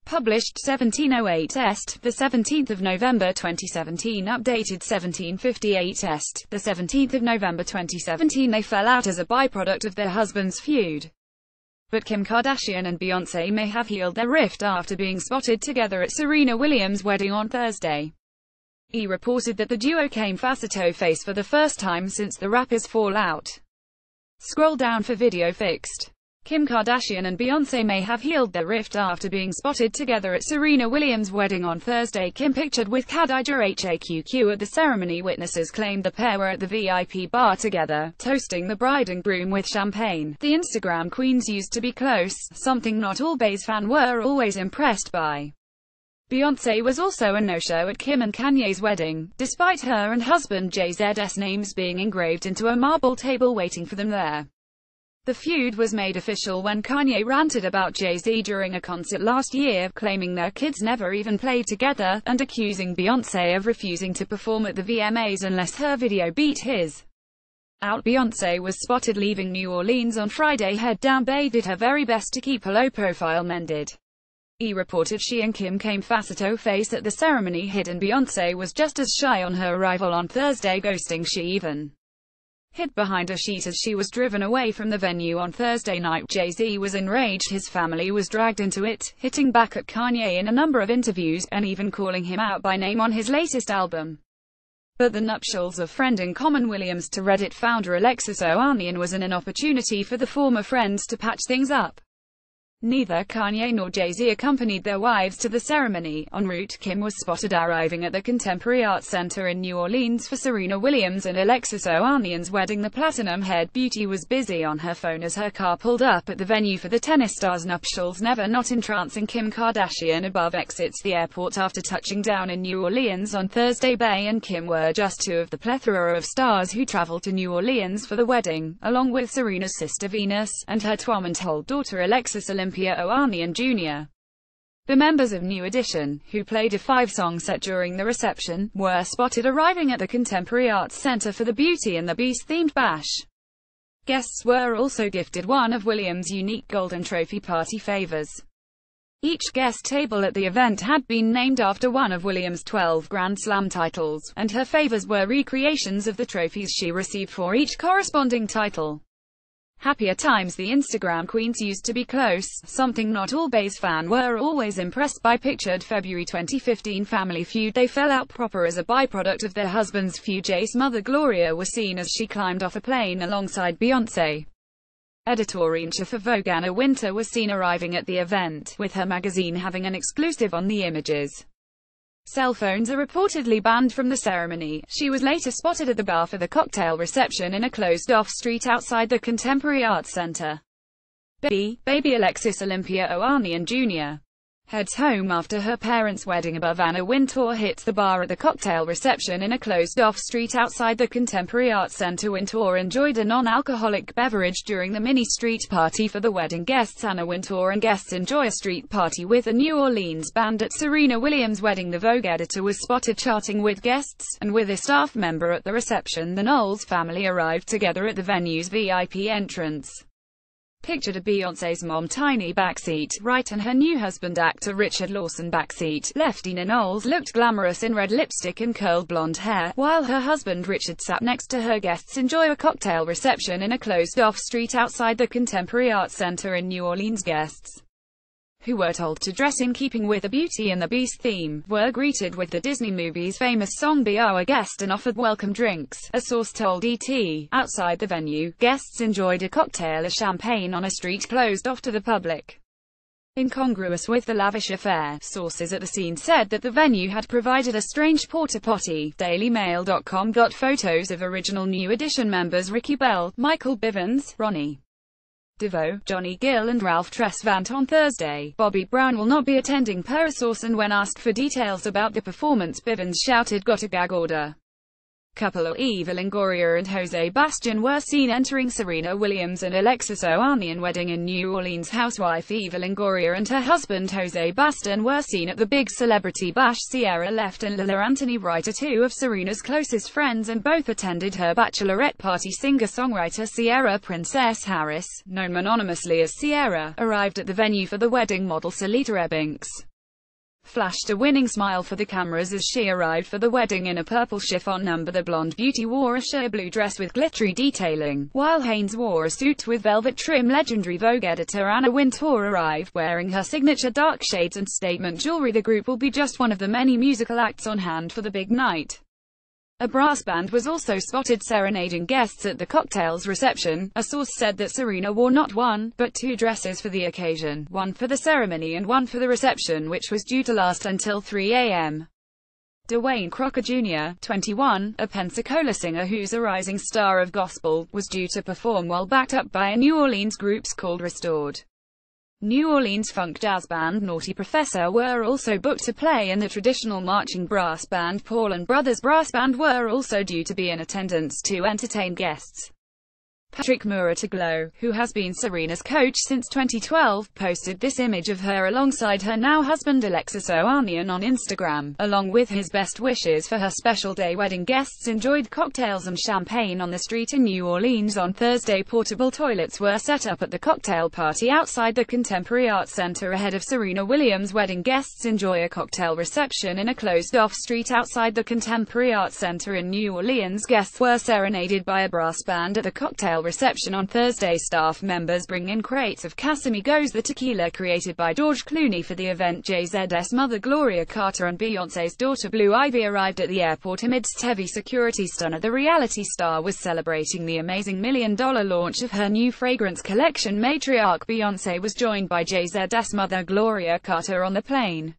Published 1708 Est, the 17th of November 2017. Updated 1758 Est, the 17th of November 2017. They fell out as a byproduct of their husbands' feud. But Kim Kardashian and Beyonce may have healed their rift after being spotted together at Serena Williams' wedding on Thursday. E! reported that the duo came face-to-face for the first time since the rapper's fallout. Scroll down for video fixed. Kim Kardashian and Beyonce may have healed their rift after being spotted together at Serena Williams' wedding on Thursday. Kim pictured with Kardashian HAQQ at the ceremony. Witnesses claimed the pair were at the VIP bar together, toasting the bride and groom with champagne. The Instagram queens used to be close, something not all Bey's fans were always impressed by. Beyonce was also a no-show at Kim and Kanye's wedding, despite her and husband Jay-Z's names being engraved into a marble table waiting for them there. The feud was made official when Kanye ranted about Jay-Z during a concert last year, claiming their kids never even played together, and accusing Beyonce of refusing to perform at the VMAs unless her video beat his. Beyonce was spotted leaving New Orleans on Friday. Head down. Bey did her very best to keep a low profile. Mended. E! reported she and Kim came face-to-face at the ceremony. Hidden. Beyonce was just as shy on her arrival on Thursday, ghosting. She even hid behind a sheet as she was driven away from the venue on Thursday night. Jay-Z was enraged his family was dragged into it, hitting back at Kanye in a number of interviews, and even calling him out by name on his latest album. But the nuptials of friend in common Williams to Reddit founder Alexis Ohanian was an opportunity for the former friends to patch things up. Neither Kanye nor Jay-Z accompanied their wives to the ceremony. En route, Kim was spotted arriving at the Contemporary Arts Center in New Orleans for Serena Williams and Alexis Ohanian's wedding. The platinum-haired beauty was busy on her phone as her car pulled up at the venue for the tennis stars' nuptials. Never not entrancing. Kim Kardashian above exits the airport after touching down in New Orleans on Thursday. Bey and Kim were just two of the plethora of stars who traveled to New Orleans for the wedding, along with Serena's sister Venus, and her 12-month-old daughter Alexis Ohanian Jr. The members of New Edition, who played a 5-song set during the reception, were spotted arriving at the Contemporary Arts Center for the Beauty and the Beast-themed bash. Guests were also gifted one of Williams' unique golden trophy party favors. Each guest table at the event had been named after one of Williams' 12 Grand Slam titles, and her favors were recreations of the trophies she received for each corresponding title. Happier times. The Instagram queens used to be close, something not all Bey's fans were always impressed by. Pictured February 2015 family feud. They fell out proper as a byproduct of their husband's feud. Jay's mother Gloria was seen as she climbed off a plane alongside Beyonce. Editor-in-chief for Vogue Anna Wintour was seen arriving at the event, with her magazine having an exclusive on the images. Cell phones are reportedly banned from the ceremony. She was later spotted at the bar for the cocktail reception in a closed-off street outside the Contemporary Arts Center. Baby Alexis Ohanian Jr. heads home after her parents' wedding. Above Anna Wintour hits the bar at the cocktail reception in a closed-off street outside the Contemporary Arts Center. Wintour enjoyed a non-alcoholic beverage during the mini-street party for the wedding guests. Anna Wintour and guests enjoy a street party with a New Orleans band at Serena Williams' wedding. The Vogue editor was spotted chatting with guests, and with a staff member at the reception. The Knowles family arrived together at the venue's VIP entrance. Pictured a Beyonce's mom tiny backseat right and her new husband actor Richard Lawson backseat left. Nina Knowles looked glamorous in red lipstick and curled blonde hair, while her husband Richard sat next to her. Guests enjoy a cocktail reception in a closed-off street outside the Contemporary Arts Center in New Orleans. Guests, who were told to dress in keeping with the Beauty and the Beast theme, were greeted with the Disney movie's famous song Be Our Guest and offered welcome drinks, a source told ET. Outside the venue, guests enjoyed a cocktail of champagne on a street closed off to the public. Incongruous with the lavish affair, sources at the scene said that the venue had provided a strange porta-potty. DailyMail.com got photos of original New Edition members Ricky Bell, Michael Bivins, Ronnie DeVoe, Johnny Gill and Ralph Tresvant on Thursday. Bobby Brown will not be attending per a source, and when asked for details about the performance, Bivins shouted, "Got a gag order." Couple Eva Longoria and Jose Bastian were seen entering Serena Williams and Alexis Ohanian wedding in New Orleans. Housewife Eva Longoria and her husband Jose Bastian were seen at the big celebrity bash. Ciara left and Lila Anthony Wright are two of Serena's closest friends and both attended her bachelorette party. Singer-songwriter Ciara Princess Harris, known anonymously as Ciara, arrived at the venue for the wedding. Model Salita Ebbings flashed a winning smile for the cameras as she arrived for the wedding in a purple chiffon number. The blonde beauty wore a sheer blue dress with glittery detailing, while Haynes wore a suit with velvet trim. Legendary Vogue editor Anna Wintour arrived, wearing her signature dark shades and statement jewelry. The group will be just one of the many musical acts on hand for the big night. A brass band was also spotted serenading guests at the cocktails reception. A source said that Serena wore not one, but two dresses for the occasion, one for the ceremony and one for the reception, which was due to last until 3 a.m. Dwayne Crocker Jr., 21, a Pensacola singer who's a rising star of gospel, was due to perform while backed up by a New Orleans group called Restored. New Orleans funk jazz band Naughty Professor were also booked to play, and the traditional marching brass band Paul and Brothers Brass Band were also due to be in attendance to entertain guests. Patrick Mouratoglou, who has been Serena's coach since 2012, posted this image of her alongside her now husband Alexis Ohanian on Instagram, along with his best wishes for her special day. Wedding guests enjoyed cocktails and champagne on the street in New Orleans on Thursday. Portable toilets were set up at the cocktail party outside the Contemporary Arts Center ahead of Serena Williams' wedding. Guests enjoy a cocktail reception in a closed-off street outside the Contemporary Arts Center in New Orleans. Guests were serenaded by a brass band at the cocktail reception on Thursday. Staff members bring in crates of Casamigos, the tequila created by George Clooney for the event. Jay-Z's mother Gloria Carter and Beyonce's daughter Blue Ivy arrived at the airport amidst heavy security. Stunner, the reality star, was celebrating the amazing $1 million launch of her new fragrance collection. Matriarch Beyonce was joined by Jay-Z's mother Gloria Carter on the plane.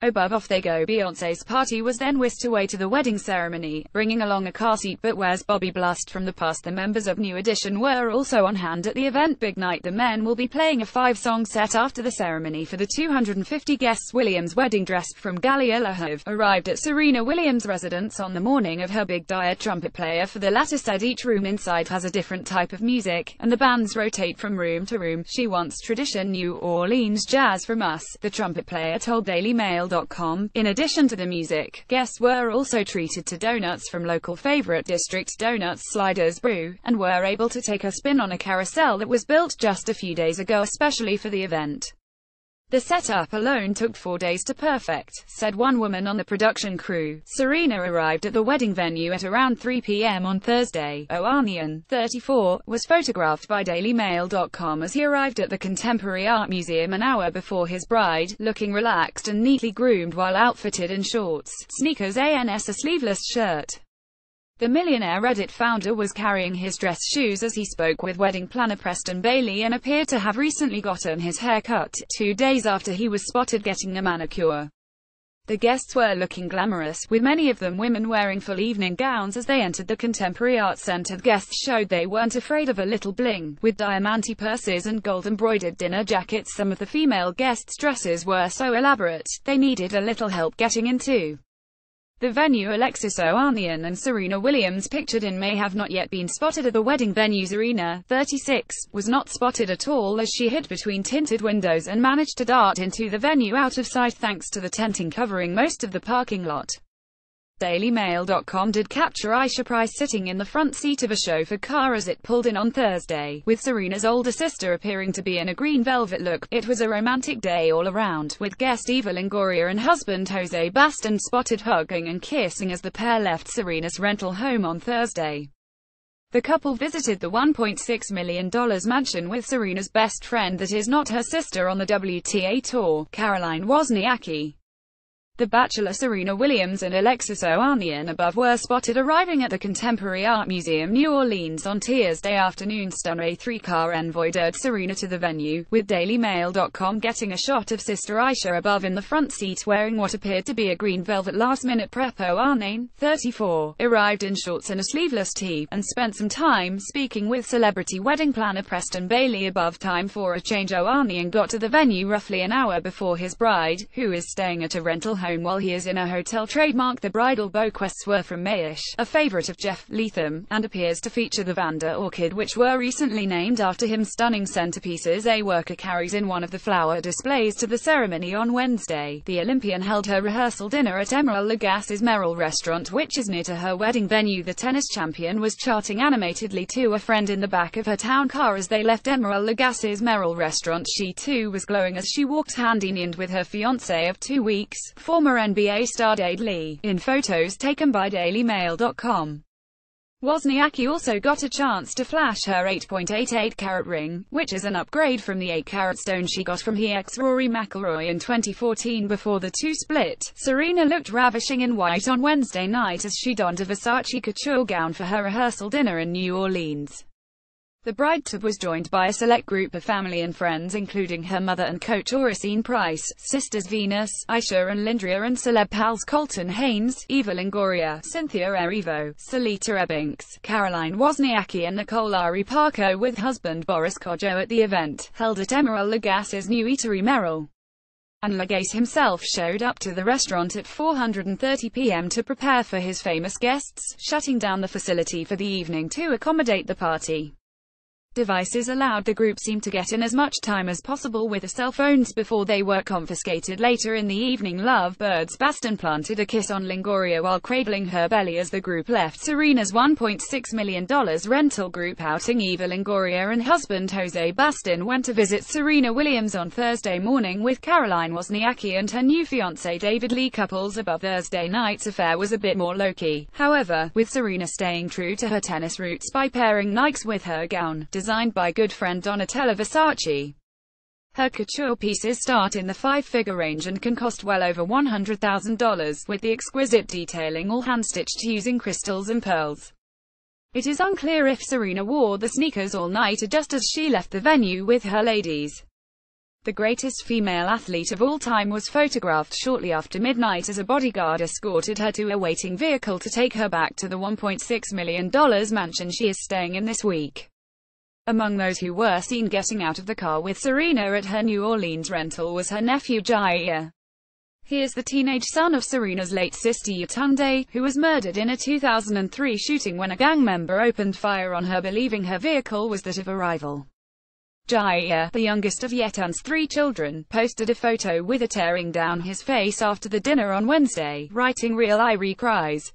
Above, off they go. Beyonce's party was then whisked away to the wedding ceremony, bringing along a car seat. But where's Bobby Blast from the past? The members of New Edition were also on hand at the event. Big night. The men will be playing a 5-song set after the ceremony for the 250 guests. Williams' wedding dress from Galia Lahav arrived at Serena Williams' residence on the morning of her big day. A trumpet player for the latter said each room inside has a different type of music, and the bands rotate from room to room. She wants tradition New Orleans jazz from us, the trumpet player told Daily Mail. In addition to the music, guests were also treated to donuts from local favorite District Donuts Sliders Brew, and were able to take a spin on a carousel that was built just a few days ago especially for the event. The setup alone took 4 days to perfect, said one woman on the production crew. Serena arrived at the wedding venue at around 3 p.m. on Thursday. Ohanian, 34, was photographed by DailyMail.com as he arrived at the Contemporary Art Museum an hour before his bride, looking relaxed and neatly groomed while outfitted in shorts, sneakers and a sleeveless shirt. The millionaire Reddit founder was carrying his dress shoes as he spoke with wedding planner Preston Bailey and appeared to have recently gotten his hair cut, 2 days after he was spotted getting a manicure. The guests were looking glamorous, with many of them women wearing full evening gowns as they entered the Contemporary Arts Center. The guests showed they weren't afraid of a little bling, with diamante purses and gold-embroidered dinner jackets. Some of the female guests' dresses were so elaborate, they needed a little help getting into the venue. Alexis Ohanian and Serena Williams, pictured in, may have not yet been spotted at the wedding venue. Serena, 36, was not spotted at all as she hid between tinted windows and managed to dart into the venue out of sight thanks to the tenting covering most of the parking lot. DailyMail.com did capture Aisha Price sitting in the front seat of a chauffeur car as it pulled in on Thursday, with Serena's older sister appearing to be in a green velvet look. It was a romantic day all around, with guest Eva Longoria and husband Jose Baston spotted hugging and kissing as the pair left Serena's rental home on Thursday. The couple visited the $1.6 million mansion with Serena's best friend that is not her sister on the WTA tour, Caroline Wozniacki. The Bachelor Serena Williams and Alexis Ohanian above were spotted arriving at the Contemporary Art Museum New Orleans on Thursday afternoon. Stunner, a 3-car envoy lured Serena to the venue, with DailyMail.com getting a shot of sister Aisha above in the front seat wearing what appeared to be a green velvet last-minute prep. Ohanian, 34, arrived in shorts and a sleeveless tee, and spent some time speaking with celebrity wedding planner Preston Bailey above. Time for a change. Ohanian got to the venue roughly an hour before his bride, who is staying at a rental home home while he is in a hotel. Trademark. The bridal bequests were from Mayish, a favorite of Jeff Leatham, and appears to feature the Vanda orchid, which were recently named after him. Stunning centerpieces a worker carries in one of the flower displays to the ceremony on Wednesday. The Olympian held her rehearsal dinner at Emerald Lagasse's Merrill restaurant, which is near to her wedding venue. The tennis champion was chatting animatedly to a friend in the back of her town car as they left Emerald Lagasse's Merrill restaurant. She too was glowing as she walked hand-in-hand with her fiancé of 2 weeks, former NBA star Dade Lee, in photos taken by DailyMail.com. Wozniacki also got a chance to flash her 8.88-carat ring, which is an upgrade from the 8-carat stone she got from her ex Rory McIlroy in 2014 before the two split. Serena looked ravishing in white on Wednesday night as she donned a Versace couture gown for her rehearsal dinner in New Orleans. The bride was joined by a select group of family and friends, including her mother and coach Oracene Price, sisters Venus, Aisha and Lindria, and celeb pals Colton Haynes, Eva Longoria, Cynthia Erivo, Salita Ebbinks, Caroline Wozniacki and Nicole Ari Parker, with husband Boris Kodjoe at the event, held at Emerald Lagasse's new eatery Merrill. And Lagasse himself showed up to the restaurant at 4:30 p.m. to prepare for his famous guests, shutting down the facility for the evening to accommodate the party. Devices allowed the group seem to get in as much time as possible with the cell phones before they were confiscated later in the evening. Lovebirds Baston planted a kiss on Longoria while cradling her belly as the group left Serena's $1.6 million rental group outing. Eva Longoria and husband Jose Baston went to visit Serena Williams on Thursday morning with Caroline Wozniacki and her new fiancé David Lee. Couples above. Thursday night's affair was a bit more low-key, however, with Serena staying true to her tennis roots by pairing Nikes with her gown, designed by good friend Donatella Versace. Her couture pieces start in the 5-figure range and can cost well over $100,000, with the exquisite detailing all hand-stitched using crystals and pearls. It is unclear if Serena wore the sneakers all night or just as she left the venue with her ladies. The greatest female athlete of all time was photographed shortly after midnight as a bodyguard escorted her to a waiting vehicle to take her back to the $1.6 million mansion she is staying in this week. Among those who were seen getting out of the car with Serena at her New Orleans rental was her nephew Jair. He is the teenage son of Serena's late sister Yetunde, who was murdered in a 2003 shooting when a gang member opened fire on her, believing her vehicle was that of a rival. Jair, the youngest of Yetunde's 3 children, posted a photo with a tearing down his face after the dinner on Wednesday, writing "Real Irie cries."